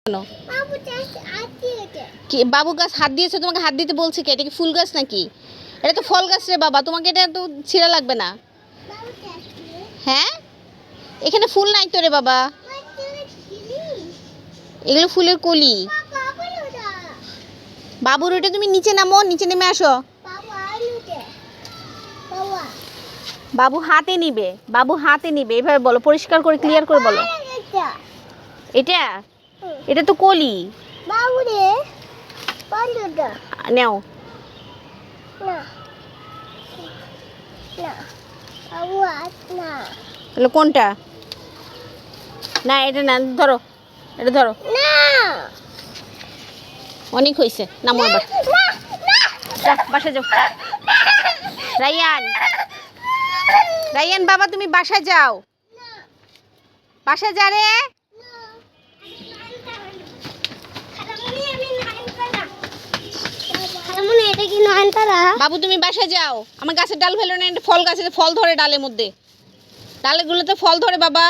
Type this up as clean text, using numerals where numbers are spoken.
কেন? কি বাবু গাছ হাত দিয়েছে? তোমাকে হাত দিতে বলছে কি? এটা কি ফুল গাছ নাকি? এটা তো ফল গাছ রে বাবা, তোমাকে এটা তো ছিঁড়া লাগবে না। হ্যাঁ, এখানে ফুল নাই তো রে বাবা, এগুলো ফুলের কলি। বাবুর ওটা তুমি নিচে নামো, নিচে নেমে আসো। বাবু হাতে নিবে, বাবু হাতে নিবে, এভাবে বলো, পরিষ্কার করে ক্লিয়ার করে বলো। এটা এটা তো কলি। নেও। তাহলে কোনটা? না এটা না, ধরো, এটা ধরো। অনেক হয়েছে, নামো এবার। বাসা যাও রাইয়ান, রাইয়ান বাবা তুমি বাসায় যাও, বাসায় যা রে। বাবু তুমি বাসায় যাও, আমার গাছের ডাল ফেলো না, এটা ফল গাছে ফল ধরে, ডালের মধ্যে, ডালের গুলোতে ফল ধরে বাবা।